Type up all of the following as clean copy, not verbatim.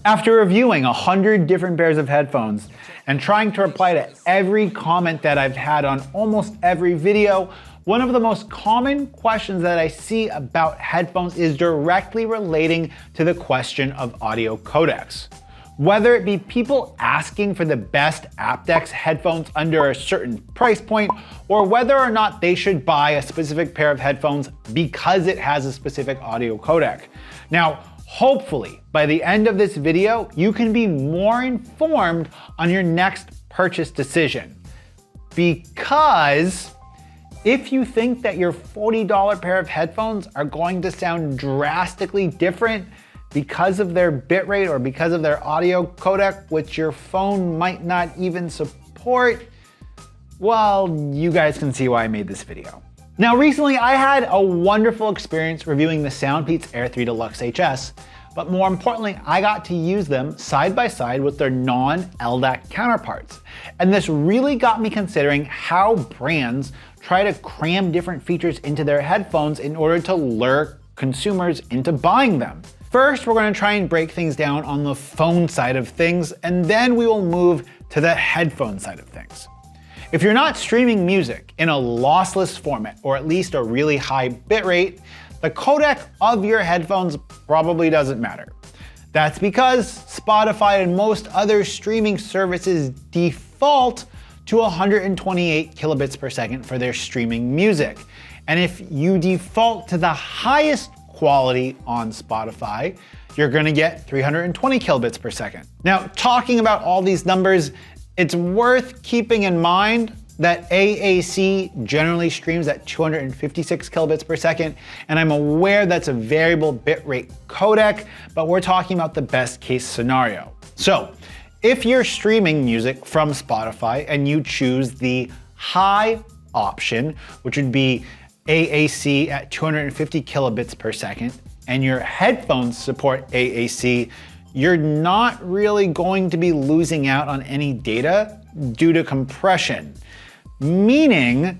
After reviewing 100 different pairs of headphones and trying to reply to every comment that I've had on almost every video, one of the most common questions that I see about headphones is directly relating to the question of audio codecs. Whether it be people asking for the best aPT-X headphones under a certain price point, or whether or not they should buy a specific pair of headphones because it has a specific audio codec. Now, hopefully, by the end of this video, you can be more informed on your next purchase decision. Because if you think that your $40 pair of headphones are going to sound drastically different because of their bitrate or because of their audio codec, which your phone might not even support, well, you guys can see why I made this video. Now, recently I had a wonderful experience reviewing the SoundPeats Air 3 Deluxe HS, but more importantly, I got to use them side by side with their non-LDAC counterparts. And this really got me considering how brands try to cram different features into their headphones in order to lure consumers into buying them. First, we're going to try and break things down on the phone side of things, and then we will move to the headphone side of things. If you're not streaming music in a lossless format, or at least a really high bitrate, the codec of your headphones probably doesn't matter. That's because Spotify and most other streaming services default to 128 kilobits per second for their streaming music. And if you default to the highest quality on Spotify, you're gonna get 320 kilobits per second. Now, talking about all these numbers, it's worth keeping in mind that AAC generally streams at 256 kilobits per second, and I'm aware that's a variable bitrate codec, but we're talking about the best case scenario. So, if you're streaming music from Spotify and you choose the high option, which would be AAC at 250 kilobits per second, and your headphones support AAC, you're not really going to be losing out on any data due to compression, meaning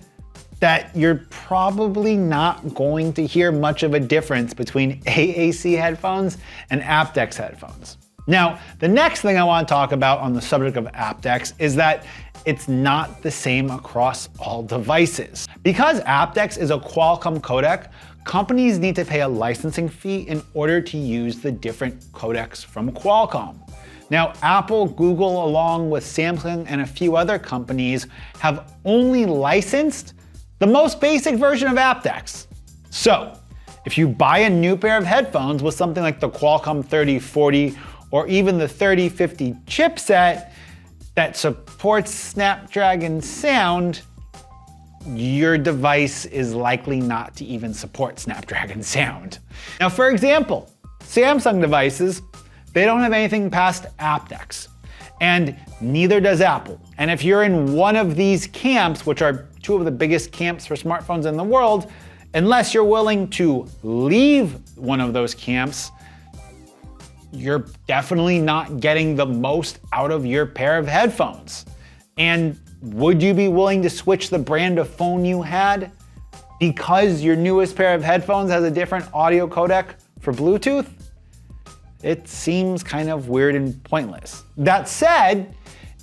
that you're probably not going to hear much of a difference between AAC headphones and aPT-X headphones. Now, the next thing I want to talk about on the subject of aPT-X is that it's not the same across all devices. Because aPT-X is a Qualcomm codec, companies need to pay a licensing fee in order to use the different codecs from Qualcomm. Now, Apple, Google, along with Samsung and a few other companies have only licensed the most basic version of aPT-X. So, if you buy a new pair of headphones with something like the Qualcomm 3040 or even the 3050 chipset that supports Snapdragon sound, your device is likely not to even support Snapdragon sound. Now, for example, Samsung devices, they don't have anything past aPT-X, and neither does Apple. And if you're in one of these camps, which are two of the biggest camps for smartphones in the world, unless you're willing to leave one of those camps, you're definitely not getting the most out of your pair of headphones. And would you be willing to switch the brand of phone you had because your newest pair of headphones has a different audio codec for Bluetooth? It seems kind of weird and pointless. That said,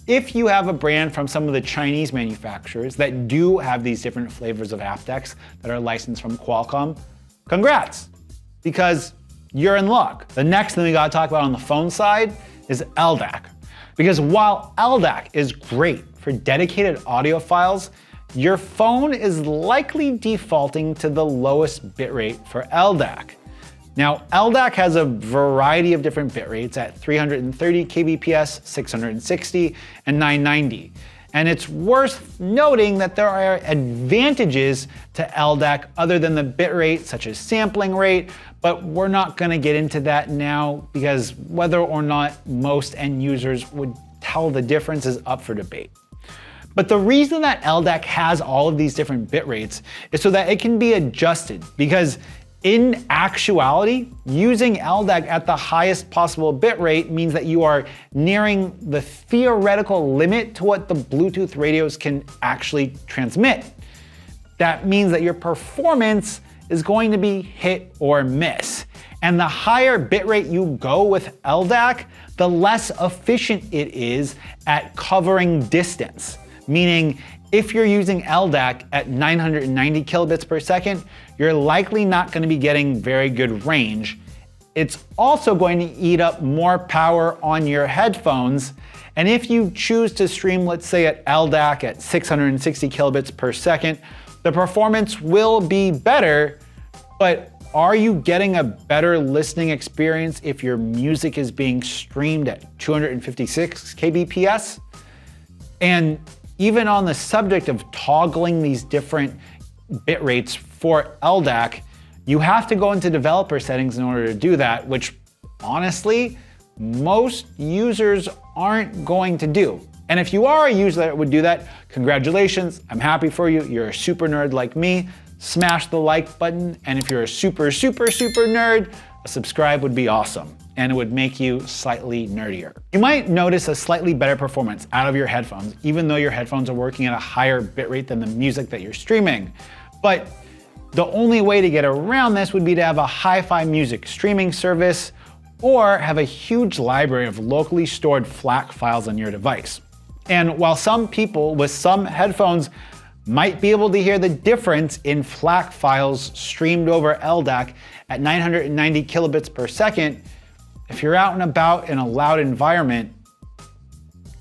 if you have a brand from some of the Chinese manufacturers that do have these different flavors of aPT-X that are licensed from Qualcomm, congrats, because you're in luck. The next thing we gotta talk about on the phone side is LDAC. Because while LDAC is great for dedicated audio files, your phone is likely defaulting to the lowest bitrate for LDAC. Now, LDAC has a variety of different bitrates at 330 kbps, 660, and 990. And it's worth noting that there are advantages to LDAC other than the bitrate, such as sampling rate, but we're not gonna get into that now because whether or not most end users would tell the difference is up for debate. But the reason that LDAC has all of these different bitrates is so that it can be adjusted, because in actuality, using LDAC at the highest possible bitrate means that you are nearing the theoretical limit to what the Bluetooth radios can actually transmit. That means that your performance is going to be hit or miss. And the higher bitrate you go with LDAC, the less efficient it is at covering distance. Meaning, if you're using LDAC at 990 kilobits per second, you're likely not going to be getting very good range. It's also going to eat up more power on your headphones. And if you choose to stream, let's say at LDAC at 660 kilobits per second, the performance will be better, but are you getting a better listening experience if your music is being streamed at 256 kbps? And even on the subject of toggling these different bit rates for LDAC, you have to go into developer settings in order to do that, which honestly, most users aren't going to do. And if you are a user that would do that, congratulations, I'm happy for you. You're a super nerd like me. Smash the like button. And if you're a super nerd, a subscribe would be awesome. And it would make you slightly nerdier. You might notice a slightly better performance out of your headphones, even though your headphones are working at a higher bitrate than the music that you're streaming. But the only way to get around this would be to have a hi-fi music streaming service or have a huge library of locally stored FLAC files on your device. And while some people with some headphones might be able to hear the difference in FLAC files streamed over LDAC at 990 kilobits per second, if you're out and about in a loud environment,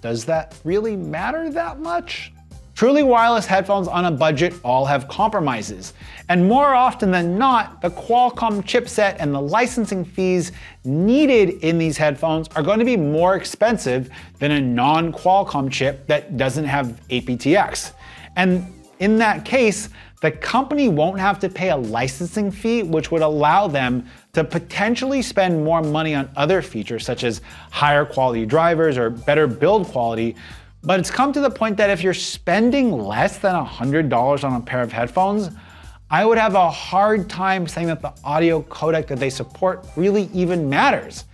does that really matter that much? Truly wireless headphones on a budget all have compromises. And more often than not, the Qualcomm chipset and the licensing fees needed in these headphones are going to be more expensive than a non-Qualcomm chip that doesn't have aPT-X. And in that case, the company won't have to pay a licensing fee, which would allow them to potentially spend more money on other features such as higher quality drivers or better build quality. But it's come to the point that if you're spending less than $100 on a pair of headphones, I would have a hard time saying that the audio codec that they support really even matters.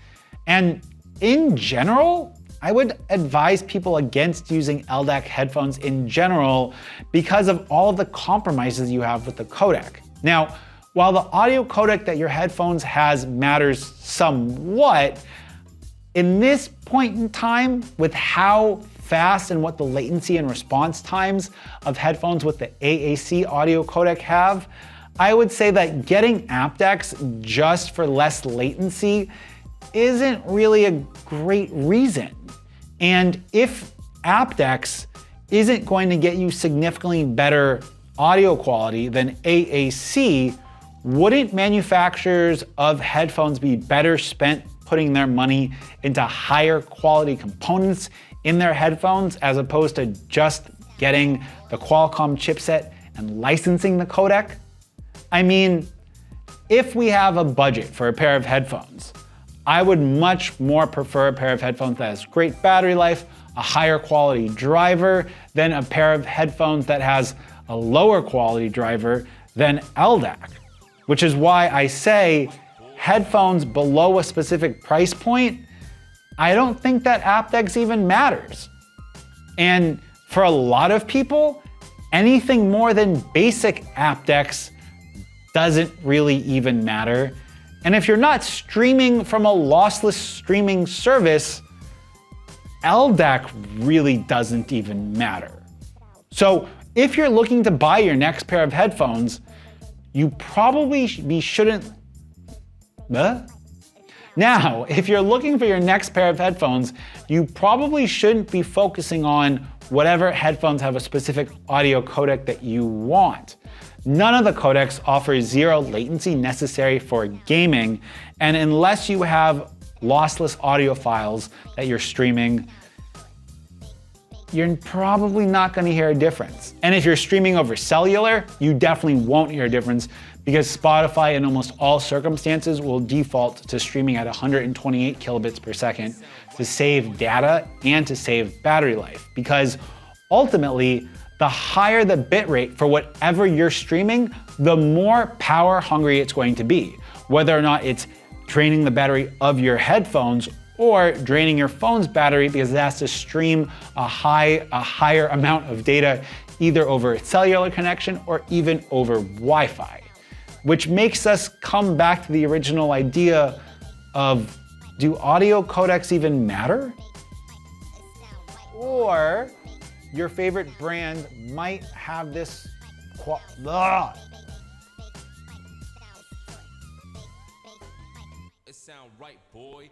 And in general, I would advise people against using LDAC headphones in general because of all of the compromises you have with the codec. Now, while the audio codec that your headphones has matters somewhat, in this point in time, with how fast and what the latency and response times of headphones with the AAC audio codec have, I would say that getting aPT-X just for less latency isn't really a great reason. And if aPT-X isn't going to get you significantly better audio quality than AAC, wouldn't manufacturers of headphones be better spent putting their money into higher quality components in their headphones as opposed to just getting the Qualcomm chipset and licensing the codec? I mean, if we have a budget for a pair of headphones, I would much more prefer a pair of headphones that has great battery life, a higher quality driver, than a pair of headphones that has a lower quality driver than LDAC. Which is why I say headphones below a specific price point, I don't think that aPT-X even matters. And for a lot of people, anything more than basic aPT-X doesn't really even matter. And if you're not streaming from a lossless streaming service, LDAC really doesn't even matter. So if you're looking to buy your next pair of headphones, you probably shouldn't. Now, if you're looking for your next pair of headphones, you probably shouldn't be focusing on whatever headphones have a specific audio codec that you want. None of the codecs offer zero latency necessary for gaming, and unless you have lossless audio files that you're streaming, you're probably not going to hear a difference. And if you're streaming over cellular, you definitely won't hear a difference because Spotify in almost all circumstances will default to streaming at 128 kilobits per second to save data and to save battery life. Because ultimately, the higher the bitrate for whatever you're streaming, the more power hungry it's going to be. Whether or not it's draining the battery of your headphones or draining your phone's battery because it has to stream a higher amount of data either over a cellular connection or even over Wi-Fi. Which makes us come back to the original idea of Do audio codecs even matter? Or your favorite brand might have this It sound right, boy.